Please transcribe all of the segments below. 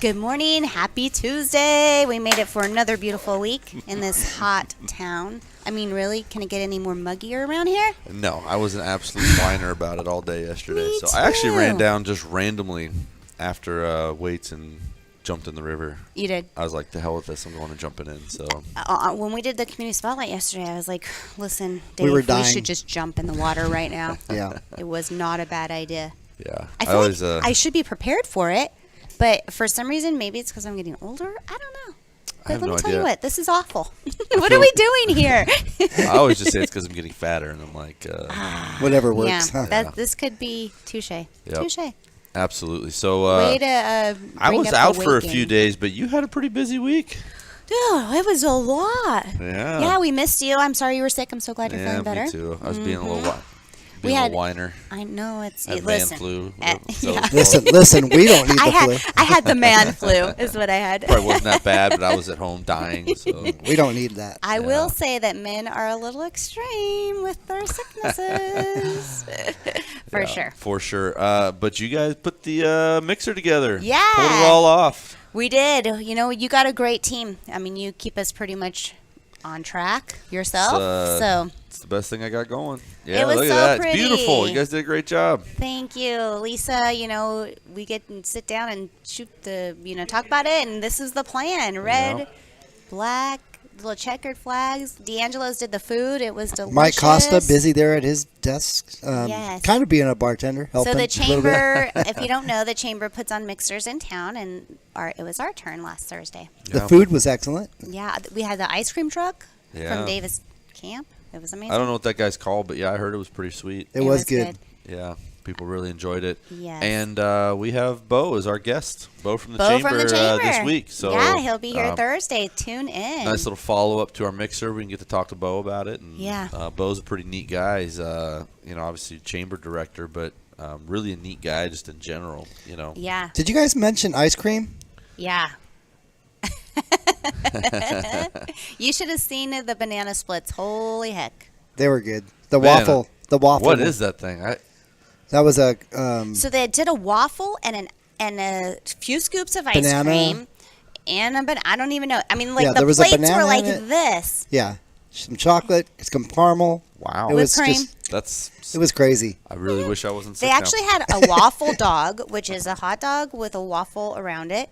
Good morning. Happy Tuesday. We made it for another beautiful week in this hot town. I mean, really? Can it get any more muggier around here? No, I was an absolute whiner about it all day yesterday. Me so I actually too. ran down just randomly after weights and jumped in the river. You did? I was like, to hell with this. I'm going to jumping in. So When we did the community spotlight yesterday, I was like, listen, Dave, We were we dying. should just jump in the water right now. Yeah. It was not a bad idea. yeah, I feel always like I should be prepared for it, but for some reason, maybe it's because I'm getting older. I don't know. But have let no me tell you idea. what, this is awful. What are we doing here? I always just say it's because I'm getting fatter, and I'm like, Whatever works. Yeah, Huh? this could be touche. Touche. absolutely. So Way to I bring was up the out for a weight few gain. days, but you had a pretty busy week. Dude, it was a lot. Yeah. Yeah, we missed you. I'm sorry you were sick. I'm so glad you're feeling better. Me too. I was being a little We had- whiner. I know it's Had man listen. flu. Yeah. Listen, we don't need the flu. I had the man flu is what I had. Probably wasn't that bad, but I was at home dying. So We don't need that. I will say that men are a little extreme with their sicknesses. For sure. For sure. But you guys put the mixer together. Yeah. Pulled it all off. We did. You know, you got a great team. I mean, you keep us pretty much on track yourself. So It's the best thing I got going. Yeah, It was look at so that. pretty. It's beautiful. You guys did a great job. thank you, Lisa. You know, we get and sit down and shoot talk about it, and this is the plan. Red, Yeah. black, little checkered flags. D'Angelo's did the food. It was delicious. Mike Costa busy there at his desk, Yes. kind of being a bartender, helping So the a little bit. chamber, if you don't know, the chamber puts on mixers in town, and it was our turn last Thursday. The Yeah. food was excellent. Yeah, we had the ice cream truck Yeah. from Davis Camp. It was amazing. I don't know what that guy's called, but yeah, I heard it was pretty sweet. It was good. Yeah, people really enjoyed it. Yes. And we have Bo as our guest. Bo from the Bo chamber, from the chamber this week. So yeah, he'll be here Thursday. Tune in. Nice little follow up to our mixer. We can get to talk to Bo about it. And, Yeah. Bo's a pretty neat guy. He's obviously chamber director, but really a neat guy just in general. Yeah, Did you guys mention ice cream? yeah. You should have seen the banana splits. Holy heck! They were good. The Man, waffle. The waffle. What one. is that thing? That was a So they did a waffle and a few scoops of ice Banana. cream, and I don't even know. I mean, like Yeah, the there was a plates banana were like in it. this. yeah, some chocolate, some caramel. Wow. It was Whipped cream. just That's. it was crazy. I really wish I wasn't sick They actually now. had a waffle dog, which is a hot dog with a waffle around it.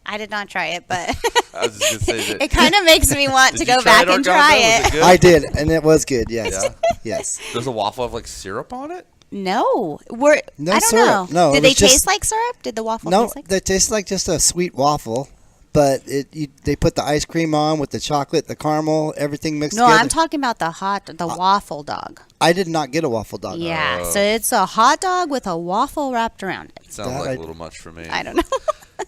I did not try it, but I was just going to say that. it kind of makes me want Did to you go try back it, and Arganda? try Was it. good? I did, and it was good. Yes, Yeah. yes. Does a waffle have like syrup on it? No, No I don't syrup. know. No, Did it they was just- taste like syrup? Did the waffle No, taste like? they taste like just a sweet waffle, but they put the ice cream on with the chocolate, the caramel, everything mixed No, together. I'm talking about the waffle dog. I did not get a waffle dog. Yeah, so it's a hot dog with a waffle wrapped around it. Sounds That like I- a little much for me. I don't know.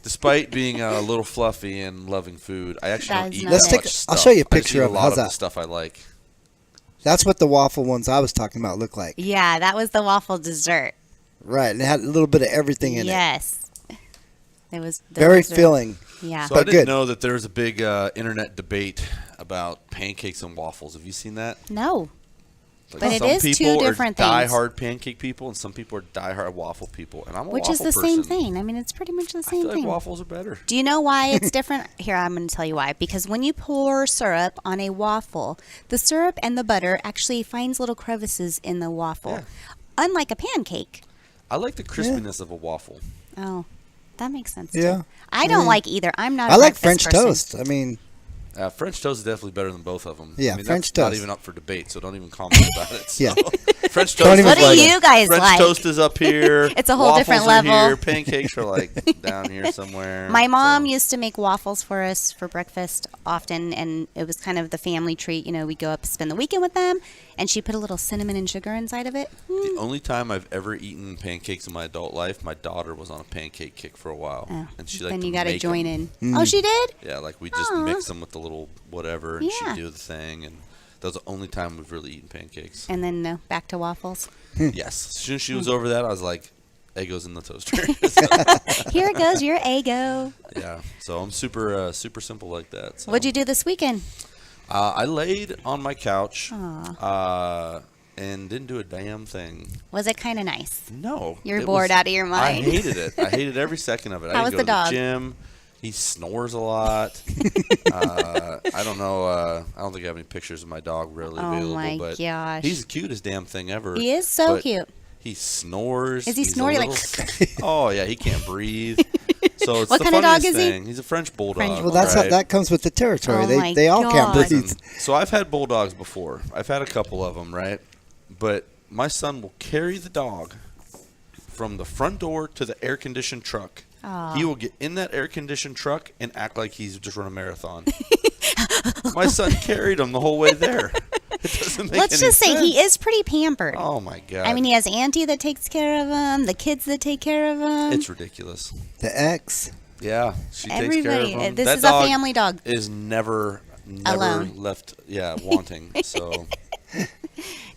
Despite being a little fluffy and loving food, I actually That don't is eat not that Let's it. take- much I'll stuff. show you a I just picture eat of a it. lot How's of the that? stuff I like. That's what the waffle ones I was talking about look like. Yeah, that was the waffle dessert. Right, and it had a little bit of everything in it. Yes. It was Very those are- filling. Yeah. So I But didn't good. know that there's a big internet debate about pancakes and waffles. Have you seen that? No. Like But it some is two people different are things. diehard pancake people, and some people are diehard waffle people. And I'm a Which waffle is the person. same thing. I mean, it's pretty much the I same feel like thing. waffles are better. Do you know why it's different? Here, I'm going to tell you why. Because when you pour syrup on a waffle, the syrup and the butter actually finds little crevices in the waffle, Yeah. unlike a pancake. I like the crispiness of a waffle. Oh, that makes sense. Yeah. Too. I don't like either. I'm not. I a like breakfast French person. toast. I mean, French toast is definitely better than both of them. Yeah, I mean, French that's not toast. even up for debate, so don't even comment about it. So. Yeah. French Don't toast. even What do like it. you guys French like? toast is up here. It's a whole Waffles different are level. Here. Pancakes are like down here somewhere. My mom So- used to make waffles for us for breakfast often, and it was kind of the family treat. You know, we go up, spend the weekend with them, and she put a little cinnamon and sugar inside of it. The only time I've ever eaten pancakes in my adult life, my daughter was on a pancake kick for a while, Oh, and she liked then to you got to make join 'em. in. Oh, she did? Yeah, like we just Aw. mix them with the little whatever, and Yeah. she'd do the thing, and that was the only time we've really eaten pancakes. And then back to waffles. Yes, as soon as she was over that, I was like, Eggo's in the toaster. Here it goes, your Eggo. Yeah, so I'm super simple like that. So. What'd you do this weekend? I laid on my couch Aw. and didn't do a damn thing. Was it kind of nice? No. You're it bored was- out of your mind. I hated it. I hated every second of it. I How didn't was go the to dog? the gym. He snores a lot. I don't know. I don't think I have any pictures of my dog really available. Oh my but gosh. he's the cutest damn thing ever. He is so but cute. He snores. Is he He's a snoring little- Oh yeah, he can't breathe. So it's What the kind of dog funniest is he? thing. He's a French bulldog. French Well, that's right? that comes with the territory. Oh my They all can't God. breathe. Listen, so I've had bulldogs before. I've had a couple of them, right? But my son will carry the dog from the front door to the air-conditioned truck. Aw. He will get in that air-conditioned truck and act like he's just run a marathon. My son carried him the whole way there. It doesn't make Let's any just say sense. he is pretty pampered. Oh my God! I mean, he has auntie that takes care of him, the kids that take care of him. it's ridiculous. The ex. Yeah, she takes Everybody. care of him. This That is a dog family dog. Is never Alone. left. Yeah, wanting. So.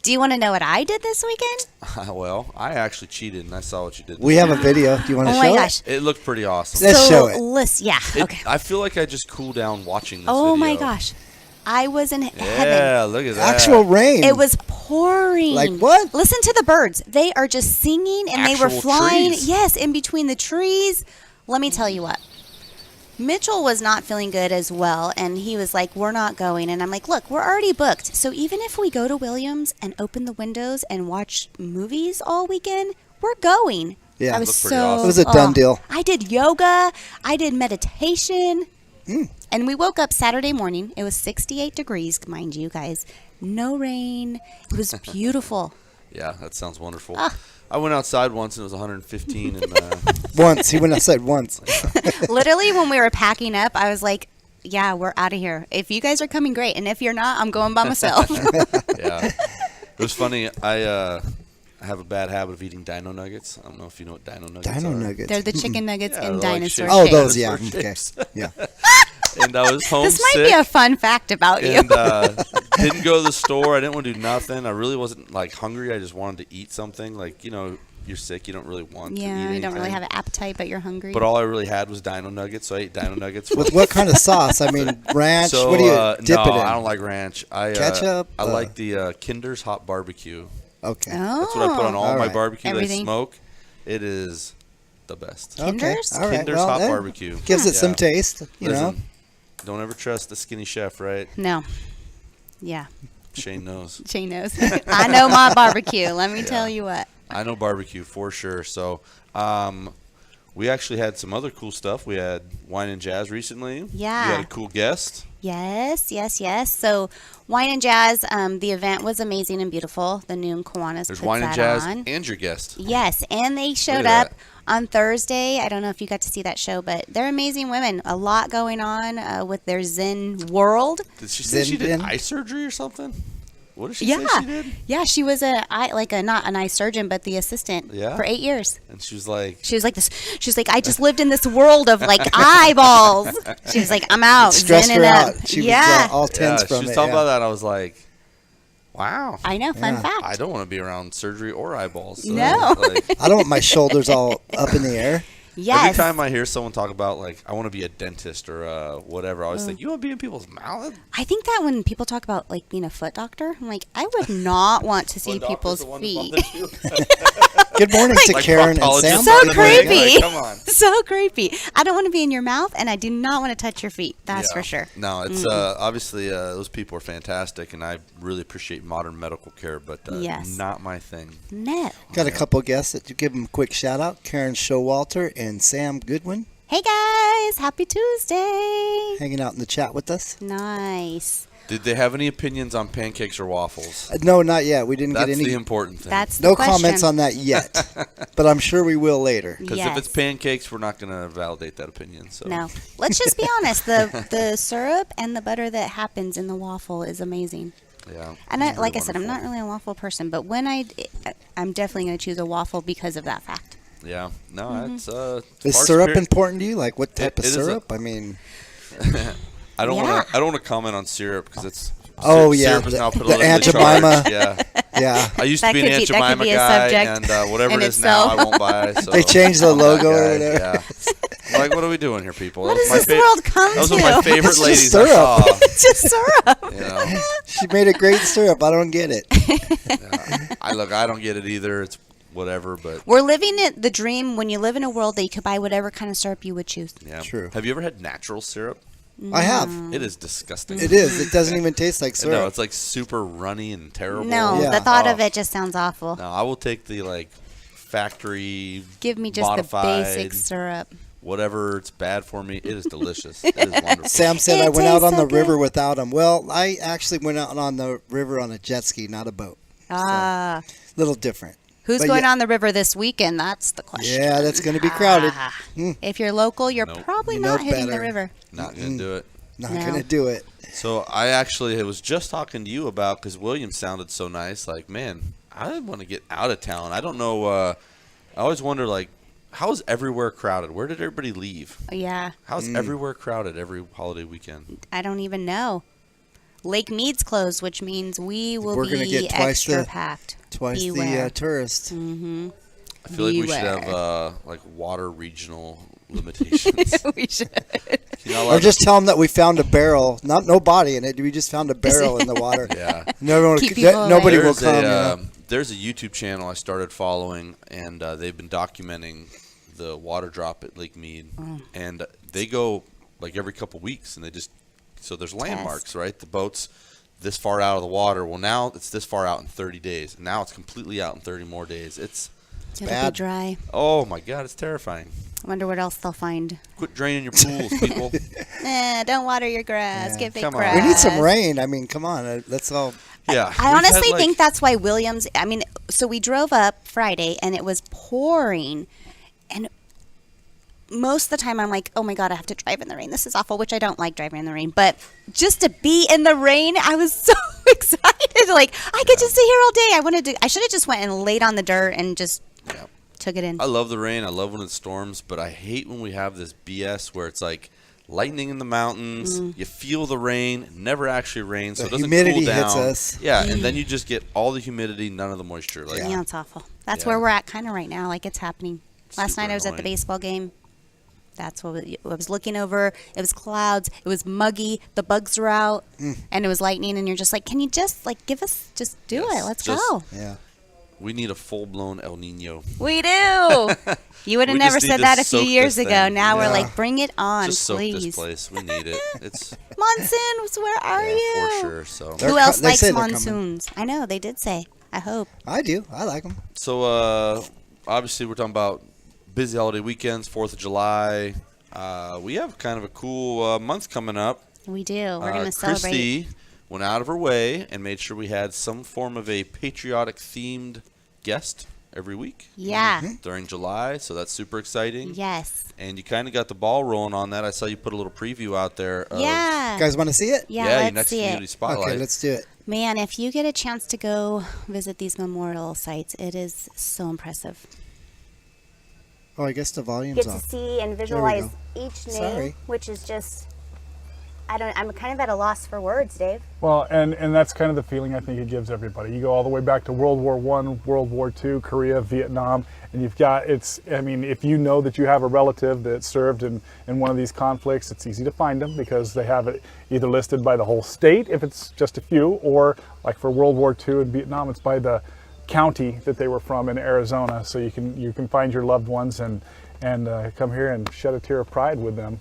Do you want to know what I did this weekend? Well, I actually cheated, and I saw what you did. We have a video. Do you want to Oh show my gosh. It looked pretty awesome. Let's so, show it. Listen, yeah. Okay. I feel like I just cooled down watching this Oh my video. gosh. I was in heaven. Yeah, look at it? that. Actual rain. It was pouring. Like what? Listen to the birds. They are just singing and they were Actual flying. trees. Yes, in between the trees. Let me tell you what. Mitchell was not feeling good as well, and he was like, we're not going. And I'm like, look, we're already booked. So even if we go to Williams and open the windows and watch movies all weekend, we're going. Yeah. I was Looked pretty so. awesome. It was a done deal. I did yoga. I did meditation. And we woke up Saturday morning. It was 68 degrees, mind you guys. No rain. It was beautiful. Yeah, that sounds wonderful. Ah. I went outside once, and it was 115, and Once. He went outside once. Literally, when we were packing up, I was like, yeah, we're out of here. If you guys are coming, great. And if you're not, I'm going by myself. yeah. It was funny. I have a bad habit of eating dino nuggets. I don't know if you know what dino nuggets Dino are. nuggets. They're the chicken nuggets Yeah, in they're like dinosaur shaped- Oh, shape. those, yeah. Dinosaur Okay. shapes. Yeah. And I was homesick. This might be a fun fact about you. and didn't go to the store. I didn't want to do nothing. I really wasn't like hungry. I just wanted to eat something. Like, you know, you're sick. You don't really want to eat Yeah, anything. you don't really have an appetite, but you're hungry. But all I really had was dino nuggets, so I ate dino nuggets. With what kind of sauce? I mean, ranch? So, what do you dip no, it in? I don't like ranch. Ketchup? I like the Kinder's hot barbecue. Okay. Oh. That's what I put on all my Alright. barbecue that I Everything. smoke. It is the best. Okay. Kinder's? All right. Kinder's Well, hot that barbecue. gives it some Yeah. taste, you know. Listen, don't ever trust the skinny chef, right? No. Yeah, Shane knows. Shane knows. I know my barbecue. Let me tell you what. I know barbecue for sure. So, we actually had some other cool stuff. We had wine and jazz recently. Yeah. You had a cool guest. Yes, yes, yes. So, Wine and Jazz, the event was amazing and beautiful. The Noon Kiwanis There's put wine that and jazz on. and your guest. Yes, and they showed at up on Thursday. I don't know if you got to see that show, but they're amazing women. A lot going on with their Zen world. Did she say she did Zen bin? eye surgery or something? What did she Yeah, say she did? yeah. She was not an eye surgeon, but the assistant Yeah? for 8 years. And she was like, She was like this. She was like, I just lived in this world of like eyeballs. She was like, I'm out. Stressed zenning her up. out. She Yeah, was all yeah, tense she from was it. talking yeah. about that. And I was like, wow. I know. Fun Yeah. fact. I don't want to be around surgery or eyeballs. So, No. Like, I don't want my shoulders all up in the air. Yes. every time I hear someone talk about, like, I want to be a dentist or whatever, I always think, you want to be in people's mouth? I think that when people talk about like being a foot doctor, I'm like, I would not want to see Foot doctor's people's the one that feet. bumped into you? Good morning to Like Karen and proctologist Sam. So or Good something? morning. creepy. Like, come on. So creepy. I don't want to be in your mouth, and I do not want to touch your feet. That's Yeah. for sure. No, it's obviously those people are fantastic, and I really appreciate modern medical care, but Yes. not my thing. No. Got a couple guests that you give them a quick shout out. Karen Showalter and Sam Goodwin Hey guys, happy Tuesday. hanging out in the chat with us. Nice. Did they have any opinions on pancakes or waffles? No, not yet. We didn't That's get any. the important thing. That's the No question. comments on that yet, but I'm sure we will later. Because Yes. if it's pancakes, we're not going to validate that opinion. So No. Let's just be honest. The syrup and the butter that happens in the waffle is amazing. Yeah. And it's like really I said, I'm not wonderful. really a waffle person, but when I'm definitely going to choose a waffle because of that fact. Yeah. No, Mm-hmm. it's Is far syrup superior- important to you? Like what type It of is a- syrup? I mean, I don't Yeah. want to. I don't want to comment on syrup because it's. Oh, yeah, syrup is the- now the politically Aunt charged. Jemima. Yeah, yeah, I used That to be an could Aunt be- that could Jemima be a guy, subject and whatever in it is now, itself. I won't buy. So They changed the I'm that logo or guy, whatever. Yeah. Like, what are we doing here, people? What That was does my this world come Those to? are my favorite It's just ladies syrup. I saw. It's just syrup. You know, she made a great syrup. I don't get it. I don't get it either. It's whatever. But We're living it the dream when you live in a world that you could buy whatever kind of syrup you would choose. yeah, True. Have you ever had natural syrup? I have. It is disgusting. It is. It doesn't even taste like syrup. No, it's like super runny and terrible. No, Yeah. the thought Oh. of it just sounds awful. No, I will take the like factory Give me just modified, the basic syrup. whatever. It's bad for me. It is delicious. It is wonderful. Sam said It I went out tastes on so the good. river without him. Well, I actually went out on the river on a jet ski, not a boat. Ah. Little different. Who's But going yeah. on the river this weekend? That's the question. Yeah, that's going to be crowded. Ah. If you're local, you're Nope. probably You know not hitting the better. river. Not gonna do it. Not No. going to do it. So I actually was just talking to you about because William sounded so nice. Like, man, I want to get out of town. I don't know. I always wonder, like, how is everywhere crowded? Where did everybody leave? Yeah, How's everywhere crowded every holiday weekend? I don't even know. Lake Mead's closed, which means we will We're gonna be get twice extra the- packed. Twice Beware. the tourists. I feel like we should have Beware. like water regional limitations. We should. You know, Or like, just tell them that we found a barrel, no body in it. We just found a barrel in the water. yeah. Nobody, Keep people away. nobody will There's come. there's a YouTube channel I started following, and they've been documenting the water drop at Lake Mead, and they go like every couple weeks, and they just so there's landmarks, right? The boat's this far out of the water. Well, now it's this far out in 30 days. And now it's completely out in 30 more days. It's It'll bad. be dry. oh my God, it's terrifying. I wonder what else they'll find. Quit draining your pools, people. Don't water your grass. Yeah. Get fake Come on. grass. We need some rain. I mean, come on. Let's all. Yeah, I we've had, honestly like- think that's why Williams. I mean, so we drove up Friday and it was pouring, and most of the time I'm like, oh my God, I have to drive in the rain. This is awful, which I don't like driving in the rain. But just to be in the rain, I was so excited. Like, I could just sit here all day. I should have just went and laid on the dirt and just Yeah. took it in. I love the rain. I love when it storms, but I hate when we have this BS where it's like lightning in the mountains. You feel the rain, it never actually rains, so The it doesn't humidity cool down. hits us. Yeah, and then you just get all the humidity, none of the moisture. Like, Yeah, it's awful. That's Yeah. where we're at kind of right now. Like, it's happening. Last Super night I was at the annoying. baseball game. That's what I was looking over. It was clouds. It was muggy. The bugs were out, and it was lightning. And you're just like, can you just like give us, just do Yes, it? Let's just- go. Yeah. we need a full-blown El Nino. We do. You would have We never just need said to that a few soak years this ago. thing. Now we're Yeah. like, bring it on, Just soak please. this place. We need it. It's Monsoons, where are you? for sure. So, They're Who co- else they likes say they're coming. monsoons? I know they did say. I hope. I do. I like them. so obviously we're talking about busy holiday weekends, 4th of July. We have kind of a cool month coming up. We do. We're gonna celebrate. Christy went out of her way and made sure we had some form of a patriotic themed guest every week Yeah. during July, so that's super exciting. Yes. And you kind of got the ball rolling on that. I saw you put a little preview out there. Of, Yeah. You guys want to see it? Yeah. your Let's next see community it. spotlight. Okay, let's do it. Man, if you get a chance to go visit these memorial sites, it is so impressive. Oh, I guess the volume's Get to off. see and we visualize go. each name, Sorry. which is just, I'm kind of at a loss for words, Dave. Well, and that's kind of the feeling I think it gives everybody. You go all the way back to World War I, World War II, Korea, Vietnam, and you've got, if you know that you have a relative that served in one of these conflicts, it's easy to find them because they have it either listed by the whole state, if it's just a few, or like for World War II in Vietnam, it's by the county that they were from in Arizona. So you can find your loved ones and come here and shed a tear of pride with them.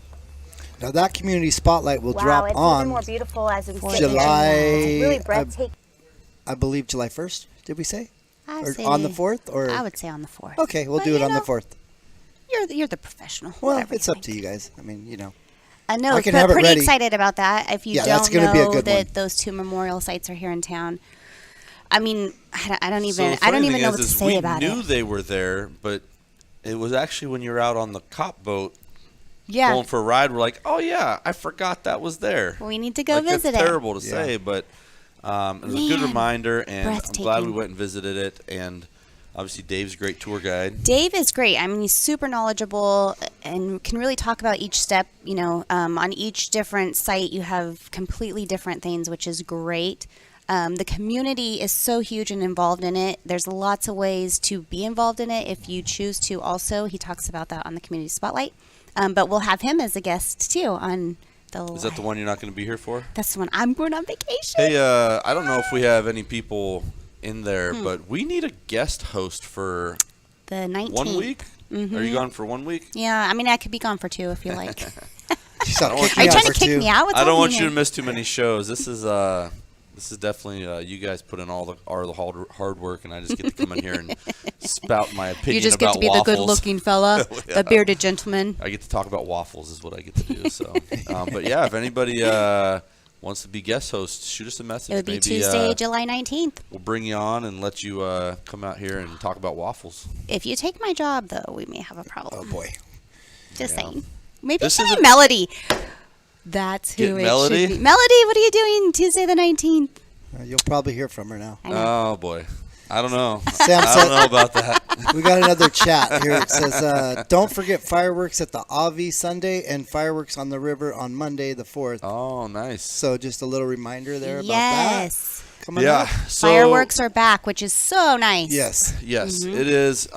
Now that community spotlight will Wow, drop it's on, even more beautiful as we sit July, here. It's really breathtaking. I believe, July 1st. Did we say? I Or say, on the 4th? Or I would say on the 4th. okay, we'll But do it you on the know, 4th. You're the professional. Well, Whatever it's you up to think. you guys. I mean, you know. No, I can but have it pretty ready. excited about that. If you Yeah, that's don't gonna be a know good that one. those two memorial sites are here in town, I mean, I don't So the even, I don't funny even thing know is, what to is say we about knew it. they were there, but it was actually when you're out on the cop boat Yeah, going for a ride, we're like, oh yeah, I forgot that was there. we need to go Like, visit it's it. terrible to Yeah. say, but it was a good Man, reminder, and I'm glad we breathtaking. went and visited it. And obviously, Dave's a great tour guide. Dave is great. I mean, he's super knowledgeable and can really talk about each step. You know, on each different site, you have completely different things, which is great. The community is so huge and involved in it. There's lots of ways to be involved in it if you choose to also. He talks about that on the Community Spotlight. But we'll have him as a guest, too, on the Is that the one you're not going to be here for? That's the one. I'm going on vacation. Hey, I don't know if we have any people in there, but we need a guest host for The 19th. 1 week. Are you gone for 1 week? Yeah, I mean, I could be gone for 2 if you like. She's not Are you trying to kick me out? What's I don't want happening you to here? miss too many shows. This is definitely you guys put in all the hard work, and I just get to come in here and spout my opinion You just get about to be waffles. the good-looking fella, the bearded gentleman. I get to talk about waffles is what I get to do. So, but yeah, if anybody wants to be guest host, shoot us a message. It would be Maybe, Tuesday, July 19th. We'll bring you on and let you come out here and talk about waffles. If you take my job, though, we may have a problem. Oh boy. Just Yeah. saying. Maybe This give is me a- Melody. That's who Get it Melody? should be. Melody, what are you doing Tuesday the 19th? You'll probably hear from her now. I know. Oh boy, I don't know. Sam I don't know said about that. we got another chat here. It says, "Don't forget fireworks at the Avi Sunday and fireworks on the river on Monday the 4th." Oh, nice. So just a little reminder there about Yes. that. Coming Yeah. up. So Fireworks are back, which is so nice. Yes. Yes, it is.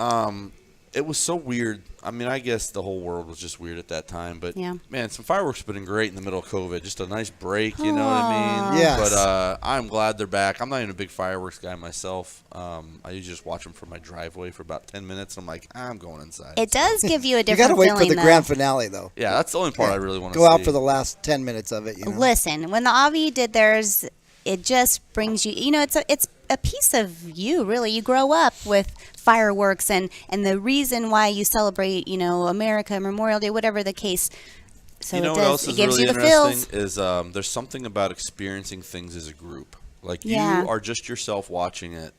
It was so weird. I mean, I guess the whole world was just weird at that time. But Yeah. man, some fireworks have been great in the middle of COVID. Just a nice break, you know what I mean? Yes. But I'm glad they're back. I'm not even a big fireworks guy myself. I usually just watch them from my driveway for about 10 minutes. I'm like, I'm going inside. It does give you a You got different to wait feeling, for the though. grand finale, though. Yeah, that's the only part I really want to Go see. out for the last 10 minutes of it. You know? Listen, when the Avi did theirs, it just brings you. You know, it's a piece of you, really. You grow up with fireworks and the reason why you celebrate, you know, America, Memorial Day, whatever the case. So You know it what does. else It is gives really you the interesting feels. is there's something about experiencing things as a group. Like Yeah. you are just yourself watching it,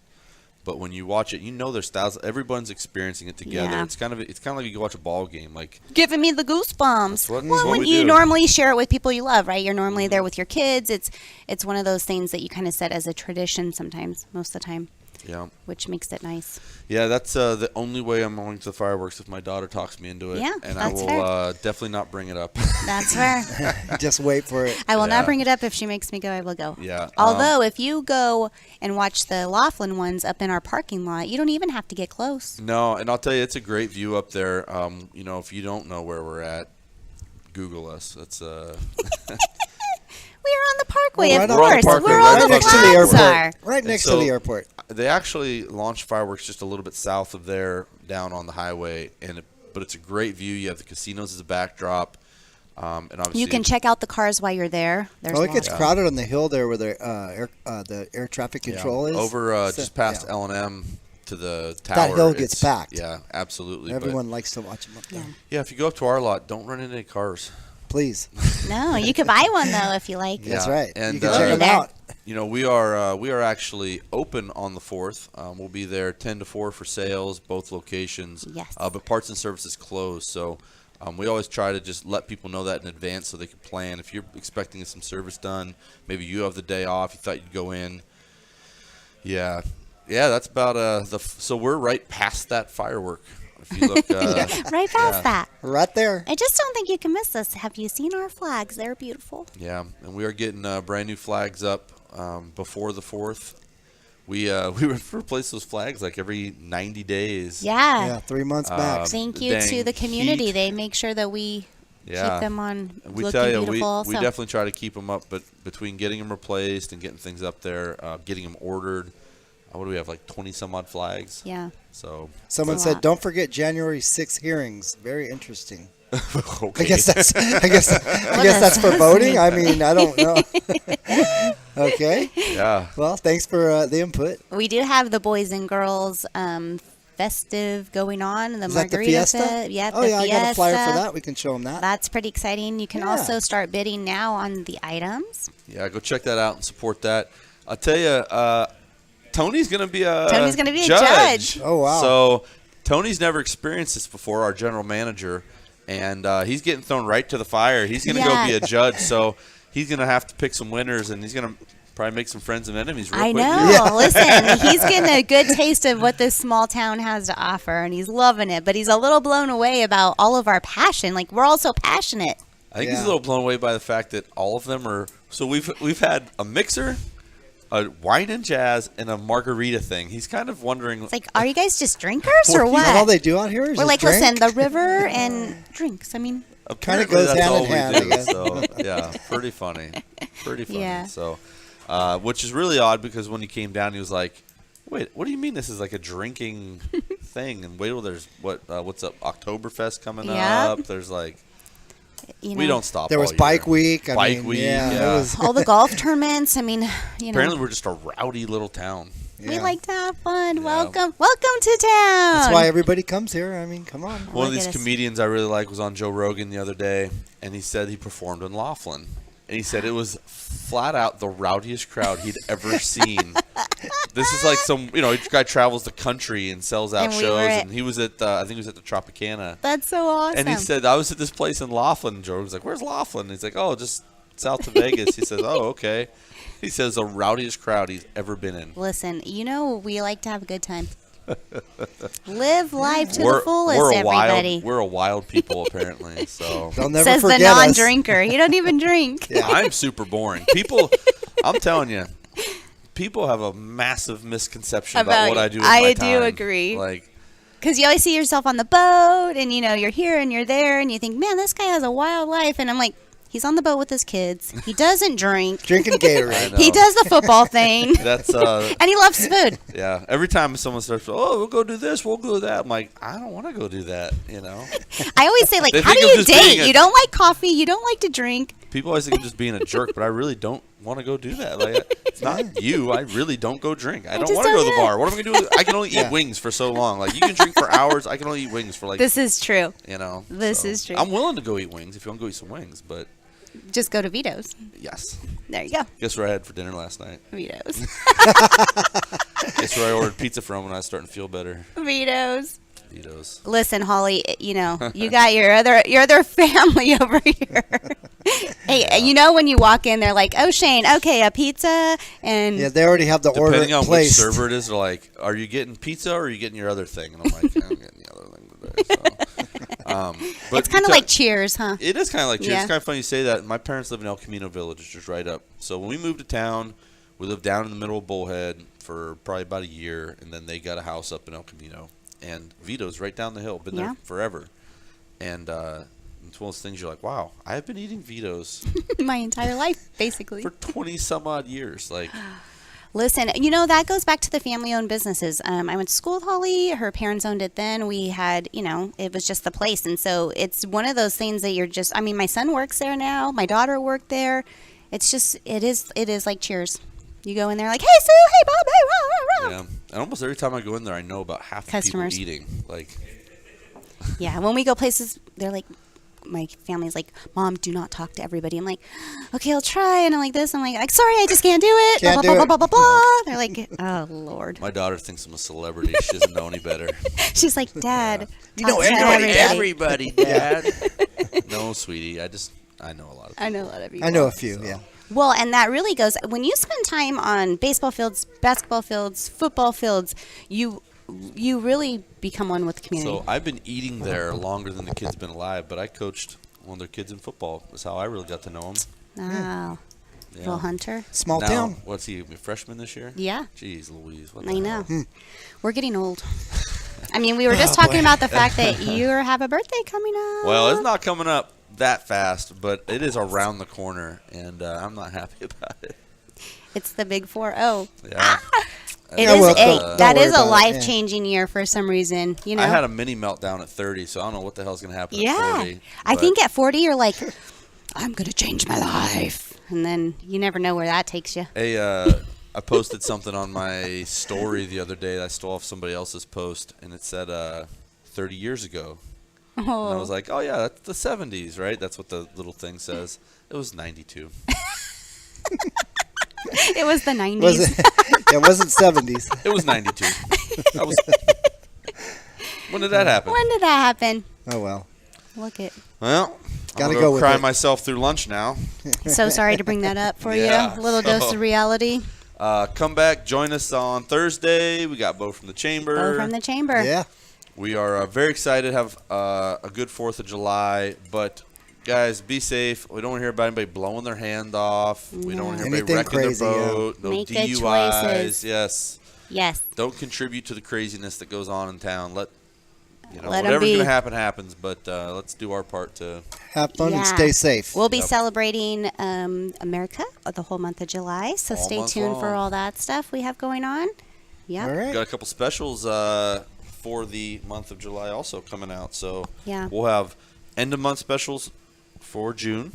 but when you watch it, you know there's thousands. Everyone's experiencing it together. Yeah. It's kind of like you go watch a ball game. Like Giving me the goosebumps. That's what well, when we you do. normally share it with people you love, right? You're normally there with your kids. It's one of those things that you kind of set as a tradition sometimes, most of the time, yeah, which makes it nice. yeah. That's the only way I'm going to the fireworks if my daughter talks me into it. Yeah, and I that's will fair. definitely not bring it up. That's fair. Just wait for it. I will Yeah. not bring it up. If she makes me go, I will go. Yeah, Although, if you go and watch the Laughlin ones up in our parking lot, you don't even have to get close. No, and I'll tell you, it's a great view up there. You know, if you don't know where we're at, Google us. That's We are on the Parkway, We're of right on the course. Parkway, Where right all the next to the flags airport. are. Right next so- to the airport. They actually launched fireworks just a little bit south of there, down on the highway, but it's a great view. You have the casinos as a backdrop, and obviously You can check out the cars while you're there. There's Oh, it gets lots. crowded on the hill there where the air traffic control is. over So- just past yeah. L&M to the tower. That hill gets it's- packed. Yeah, absolutely. Everyone likes to watch them up there. Yeah, if you go up to our lot, don't run into any cars. Please. No, you could buy one though if you like. That's Yeah. right. And, you can uh, check them There. out. You know, we are actually open on the 4th. We'll be there 10 to 4 for sales, both locations. Yes. But parts and services closed, so we always try to just let people know that in advance so they can plan. If you're expecting some service done, maybe you have the day off, you thought you'd go in. Yeah, that's about so we're right past that firework. If you look, Right past that. Right there. I just don't think you can miss this. Have you seen our flags? They're beautiful. yeah, and we are getting brand new flags up before the 4th. We replace those flags like every 90 days. Yeah. Yeah, 3 months back. Thank you dang to the community. heat. They make sure that we Yeah. keep them on And we looking tell you, beautiful. we also. definitely try to keep them up, but between getting them replaced and getting things up there, getting them ordered, what do we have, like 20 some odd flags? Yeah. So, Someone It's a said, lot. "Don't forget January 6th hearings." Very interesting. okay. I guess that's for voting. I mean, I don't know. Okay. Yeah. Well, thanks for the input. We do have the boys and girls festive going on. The Is that the Margarita fiesta? Yeah, Oh the yeah, I got a flyer for fiesta. that. We can show them that. That's pretty exciting. You can Yeah. also start bidding now on the items. Yeah, go check that out and support that. I'll tell you, Tony's going to be a judge. Oh, wow. So Tony's never experienced this before, our general manager, and he's getting thrown right to the fire. He's going to Yeah. go be a judge, so he's going to have to pick some winners, and he's going to probably make some friends and enemies real I quick. know. here. Yeah. Listen, he's getting a good taste of what this small town has to offer, and he's loving it. But he's a little blown away about all of our passion. Like, we're all so passionate. I think he's Yeah. a little blown away by the fact that all of them are. So we've had a mixer, a wine and jazz, and a margarita thing. He's kind of wondering. It's like, are you guys just drinkers or Is that all what? they do out here? Is We're just like, drink? listen, the river and drinks. I mean, Apparently goes that's hand all in we hand, I do. guess. So yeah, pretty funny. Yeah. So, which is really odd because when he came down, he was like, Wait, what do you mean this is like a drinking thing? And wait till there's what's up? Oktoberfest coming Yep. up. There's like You know, we don't stop. There was all Bike year. Week. Bike Week. Yeah, Yeah. it was- all the golf tournaments. I mean, Apparently, we're just a rowdy little town. we yeah. like to have fun. Yeah. Welcome to town. That's why everybody comes here. I mean, come on. One of Look these at us. comedians I really like was on Joe Rogan the other day, and he said he performed in Laughlin. And he said it was flat out the rowdiest crowd he'd ever seen. This is like this guy travels the country and sells out And we shows. were at- And he was at, I think he was at the Tropicana. That's so awesome. And he said, I was at this place in Laughlin. Joe was like, where's Laughlin? He's like, oh, just south of Vegas. He says, oh, okay. He says the rowdiest crowd he's ever been in. Listen, we like to have a good time. Live life to the fullest, everybody. We're a wild people, apparently. So They'll never Says the forget us. non-drinker. You don't even drink. I'm super boring. People, I'm telling you, people have a massive misconception about what I do with my I time. do agree. Like, Because you always see yourself on the boat, and you're here and you're there, and you think, man, this guy has a wild life. And I'm like, he's on the boat with his kids. He doesn't drink. Drinking I Gatorade. know. He does the football thing, That's and he loves food. yeah. Every time someone starts, oh, we'll go do this, we'll go do that. I'm like, I don't want to go do that. I always say, like, They how do think I'm you just being date? a- You don't like coffee. You don't like to drink. People always think I'm just being a jerk, but I really don't want to go do that. Like, it's not you. I really don't go drink. I don't just want to go don't to the do it. bar. What am I gonna do? I can only eat wings for so long. Like, you can drink for hours. I can only eat wings for like This is true. This so. is true. I'm willing to go eat wings if you want to go eat some wings, but Just go to Vito's. yes. There you go. Guess where I had for dinner last night? Vito's. Guess where I ordered pizza from when I was starting to feel better? Vito's. Vito's. Listen, Holly, you got your other family over here. Hey, when you walk in, they're like, "Oh, Shane, okay, a pizza," and Yeah, they already have the order Depending on which placed. server it is, they're like, "Are you getting pizza or are you getting your other thing?" And I'm like, "I'm getting the other thing today." So, but it's kind of like Cheers, huh? it is kind of like Cheers. Yeah. It's kind of funny you say that. My parents live in El Camino Village, which is right up. So when we moved to town, we lived down in the middle of Bullhead for probably about a year, and then they got a house up in El Camino. And Vito's right down the hill, been Yeah. there forever. And it's one of those things you're like, wow, I've been eating Vito's My entire life, basically. for 20 some odd years. Like, Listen, that goes back to the family-owned businesses. I went to school with Holly. Her parents owned it then. We had, it was just the place. And so it's one of those things that you're just, my son works there now. My daughter worked there. It's just, it is like Cheers. You go in there like, hey, Sue, hey, Bob, hey, rah, rah, rah. yeah. And almost every time I go in there, I know about half the Customers. people eating. Like, Yeah, when we go places, they're like, my family's like, Mom, do not talk to everybody. I'm like, okay, I'll try. And I'm like this. I'm like, sorry, I just can't do it. Can't blah, do blah, it. blah, blah, blah, blah. They're like, oh, Lord. my daughter thinks I'm a celebrity. She doesn't know any better. She's like, Dad, You know talk to everybody. Dad. No, sweetie. I know a lot of people. I know a lot of people. I know a few, yeah. Well, and that really goes, when you spend time on baseball fields, basketball fields, football fields, you really become one with the community. So I've been eating there longer than the kid's been alive, but I coached one of their kids in football. That's how I really got to know him. Oh, Yeah. little Hunter. Small Now, town. what's he, a freshman this year? Yeah, Jeez Louise. What the I hell? know. We're getting old. We were just talking about the fact that you have a birthday coming up. Well, it's not coming up that fast, but it is around the corner, and I'm not happy about it. It's the big 4-0. Yeah. It Yeah, is well, that don't is worry a about it, life-changing year for some reason. I had a mini meltdown at 30, so I don't know what the hell's going to happen Yeah. at 40. I but think at 40 you're like, I'm going to change my life. And then you never know where that takes you. Hey, I posted something on my story the other day that I stole off somebody else's post, and it said 30 years ago. And I was like, oh, yeah, that's the 70s, right? That's what the little thing says. It was 92. It was the 90s. Was it? It wasn't 70s. It was 92. When did that happen? When did that happen? Oh, well. Look it. Well, Gotta I'm going go to with cry it. myself through lunch now. So sorry to bring that up for Yeah, you. A little dose so- of reality. Come back, join us on Thursday. We got Bo from the Chamber. Go from the chamber. Yeah. We are very excited to have a good 4th of July, but guys, be safe. We don't want to hear about anybody blowing their hand off. We don't want to hear Anything anybody wrecking crazy, their yeah. boat. No Make good DUIs. choices. Yes. Yes. Don't contribute to the craziness that goes on in town. Let Let 'em whatever's be. going to happen happens, but let's do our part to. Have fun Yeah. and stay safe. We'll be Yep. celebrating America the whole month of July, so All stay month tuned for long. all that stuff we have going on. Yeah. All right. Got a couple specials for the month of July also coming out. So Yeah. we'll have end of month specials for June.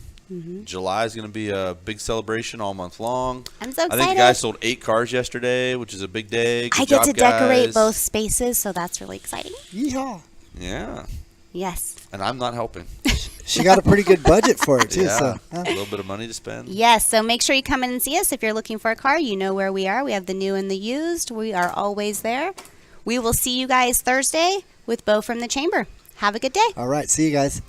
July is going to be a big celebration all month long. I'm so I think the excited. guys sold 8 cars yesterday, which is a big day. Good I get job, to decorate guys. both spaces, so that's really exciting. Yeehaw. Yeah, Yes. and I'm not helping. She got a pretty good budget for it too. Yeah, So, huh? a little bit of money to spend. Yes, so make sure you come in and see us. If you're looking for a car, you know where we are. We have the new and the used. We are always there. We will see you guys Thursday with Bo from the Chamber. Have a good day. All right. See you guys.